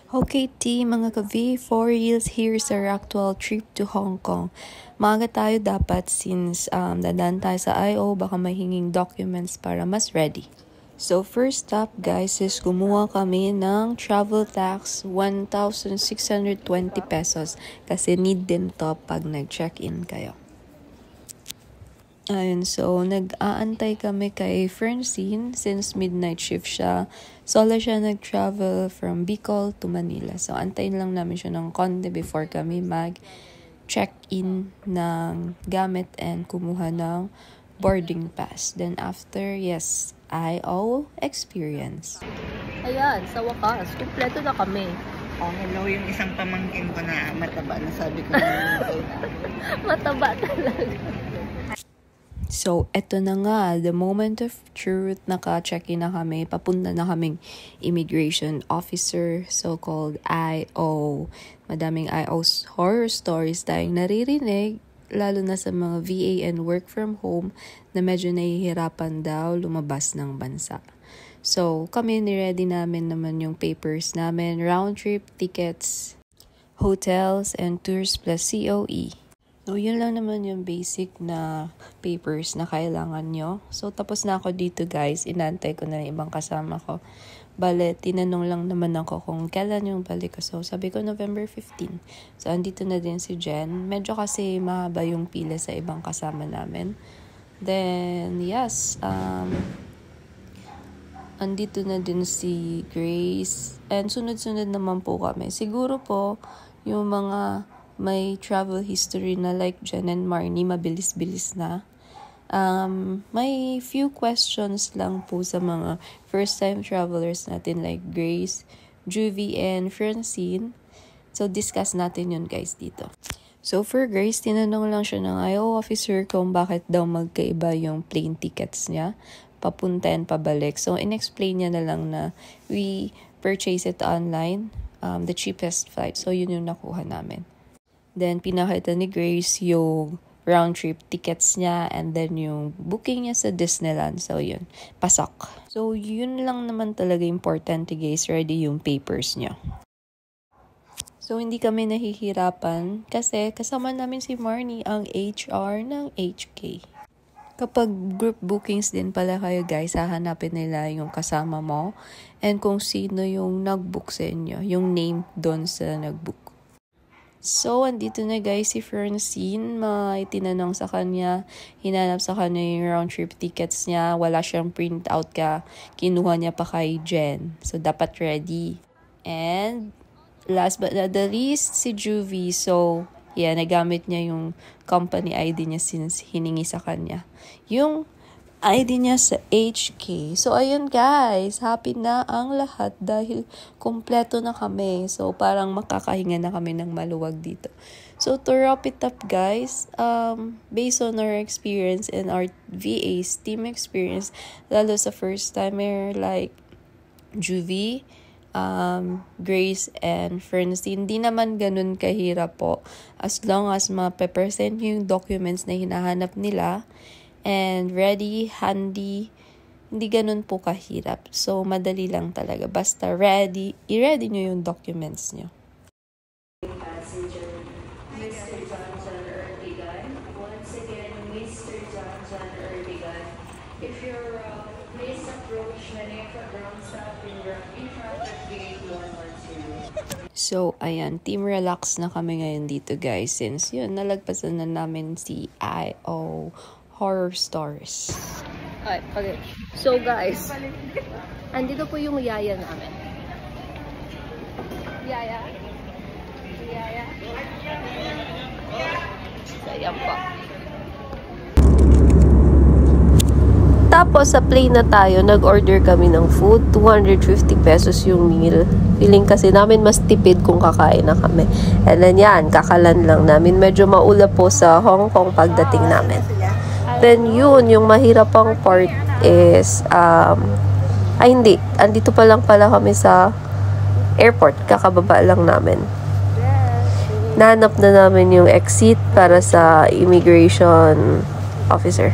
Okay team, mga ka-V, for reals, here's our actual trip to Hong Kong. Maaga tayo dapat since dadaan tayo sa I.O. baka mahinging documents para mas ready. So first stop guys is kumuha kami ng travel tax 1,620 pesos kasi need din to pag nag-check-in kayo. Ayun, so nag-aantay kami kay Francine since midnight shift siya. Solo siya nag-travel from Bicol to Manila. So antayin lang namin siya ng konti before kami mag-check-in ng gamit and kumuha ng boarding pass. Then after, yes, I.O. experience. Ayan, sa wakas, kumpleto na kami. Oh, hello, yung isang pamangkin ko na mataba na sabi ko na Mataba talaga. So, eto na nga, the moment of truth, naka-check-in na kami, papunta na kaming immigration officer, so-called I.O. Madaming I.O.'s horror stories tayong naririnig, lalo na sa mga VA and work from home na medyo nahihirapan daw lumabas ng bansa. So, kami ni-ready namin naman yung papers namin, round trip tickets, hotels, and tours plus COE. So, yun lang naman yung basic na papers na kailangan nyo. So, tapos na ako dito guys. Inantay ko na yung ibang kasama ko. Bale, tinanong lang naman ako kung kailan yung balik ko. So, sabi ko November 15. So, andito na din si Jen. Medyo kasi mahaba yung pila sa ibang kasama namin. Then, yes. Andito na din si Grace. And sunod-sunod naman po kami. Siguro po, yung mga may travel history na like Jen and Marnie, mabilis-bilis na. May few questions lang po sa mga first-time travelers natin like Grace, Juvie, and Francine. So, discuss natin yun guys dito. So, for Grace, tinanong lang siya ng I.O. officer kung bakit daw magkaiba yung plane tickets niya, papunta and pabalik. So, in-explain niya na lang na we purchase it online, the cheapest flight. So, yun yung nakuha namin. Then, pinakita ni Grace yung round trip tickets niya and then yung booking niya sa Disneyland. So, yun. Pasok. So, yun lang naman talaga importante guys. Ready yung papers niya. So, hindi kami nahihirapan kasi kasama namin si Marnie ang HR ng HK. Kapag group bookings din pala kayo guys, hahanapin nila yung kasama mo and kung sino yung nag-book sa inyo. Yung name doon sa nag-book. So, andito na guys si Francine. May tinanong sa kanya, hinanap sa kanya yung round trip tickets niya. Wala siyang print out ka. Kinuha niya pa kay Jen. So, dapat ready. And, last but not the least, si Juvie. So, yeah, nagamit niya yung company ID niya since hiningi sa kanya. Yung ID niya sa HK. So, ayun guys. Happy na ang lahat dahil kumpleto na kami. So, parang makakahinga na kami ng maluwag dito. So, to wrap it up guys, based on our experience and our VA's team experience, lalo sa first timer like Juvie, Grace, and Francine, hindi naman ganun kahirap po. As long as ma-present yung documents na hinahanap nila, and ready, handy, hindi ganun po kahirap. So, madali lang talaga. Basta ready, i-ready nyo yung documents nyo. Passenger, Mr. John Erdigan. Once again, Mr. John Erdigan. If you're please approach many for ground stop in front of gate 110. So, ayan, team relax na kami ngayon dito guys. Since yun, nalagpasan na namin si I.O. Horror Stories. Okay. So guys, andito po yung yaya namin. Yaya? Yaya? So, ayan po. Tapos, sa plane na tayo, nag-order kami ng food. 250 pesos yung meal. Feeling kasi namin mas tipid kung kakain na kami. And then yan, kakalan lang namin. Medyo maulap po sa Hong Kong pagdating namin. Then yun, yung mahirap pang part is, hindi. Andito pa lang pala kami sa airport. Kakababa lang namin. Nahanap na namin yung exit para sa immigration officer.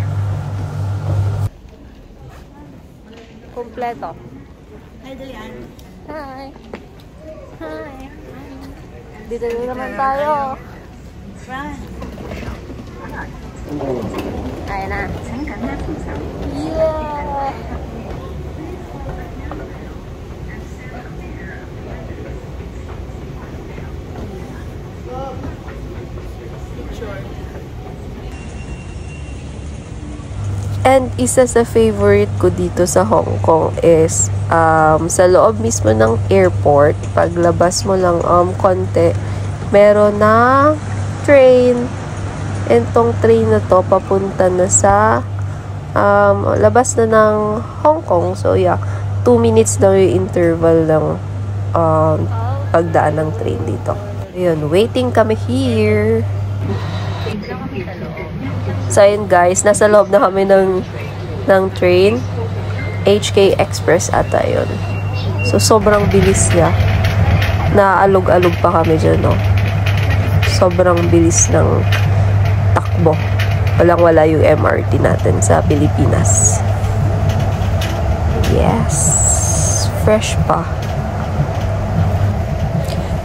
Kompleto. Hi, Dalian. Hi. Hi. Dito na naman tayo. Ayan na. Yeah! And isa sa favorite ko dito sa Hong Kong is sa loob mismo ng airport, paglabas mo lang konti, meron na train. And tong train na to papunta na sa labas na ng Hong Kong. So yeah, 2 minutes lang yung interval ng pagdaan ng train dito. Ayun, waiting kami here. So, ayun guys, nasa loob na kami ng train. HK Express ata yun. So, sobrang bilis niya. Naalog-alog pa kami dyan, no? Sobrang bilis ng takbo. Walang-wala yung MRT natin sa Pilipinas. Yes. Fresh pa.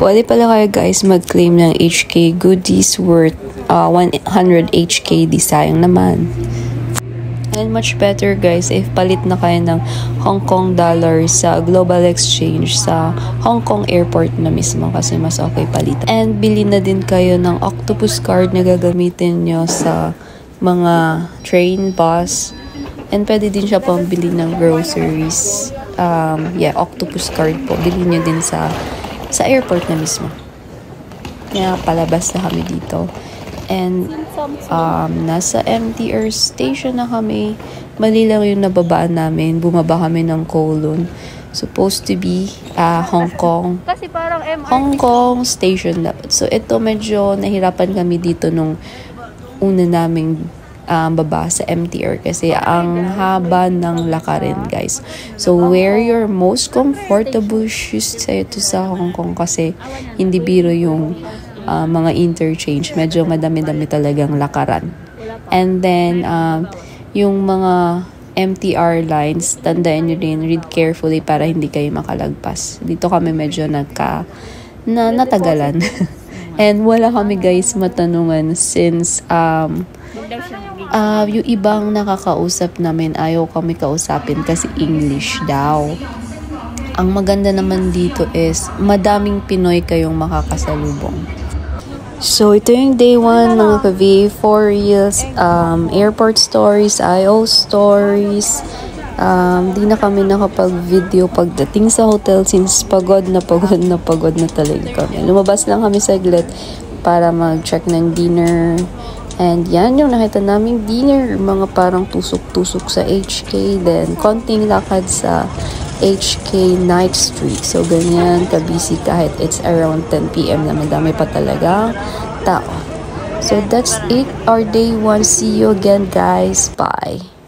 Pwede pala kayo guys mag-claim ng HK goodies worth 100 HKD, sayang naman. And much better guys if palit na kayo ng Hong Kong dollars sa global exchange sa Hong Kong airport na mismo kasi mas okay palit. And bili na din kayo ng octopus card na gagamitin nyo sa mga train, bus. And pwede din siya pang bili ng groceries. Yeah, octopus card po. Bili nyo din sa airport na mismo. Kaya palabas na kami dito. And nasa MTR station na kami. Mali lang yung nababaan namin. Bumaba kami ng Kowloon. Supposed to be Hong Kong. Kasi parang MRT. Hong Kong station dapat. So ito medyo nahirapan kami dito nung una naming baba sa MTR kasi ang haba ng lakarin guys. So wear your most comfortable shoes ito sa Hong Kong kasi hindi biro yung mga interchange. Medyo madami-dami talagang lakaran. And then, yung mga MTR lines, tandaan nyo rin, read carefully para hindi kayo makalagpas. Dito kami medyo natagalan. And wala kami guys matanungan since yung ibang nakakausap namin, ayaw kami kausapin kasi English daw. Ang maganda naman dito is madaming Pinoy kayong makakasalubong. So, ito yung day 1 mga ka-V, 4 reels, airport stories, IO stories. Di na kami nakapag-video pagdating sa hotel since pagod na talaga kami. Lumabas lang kami saglit para mag-check ng dinner. And yan yung nakita naming dinner, mga parang tusok-tusok sa HK, then konting lakad sa HK Night Street. So, ganyan, kabisi kahit it's around 10 PM na madami pa talaga tao. So, that's it, our day 1. See you again, guys. Bye.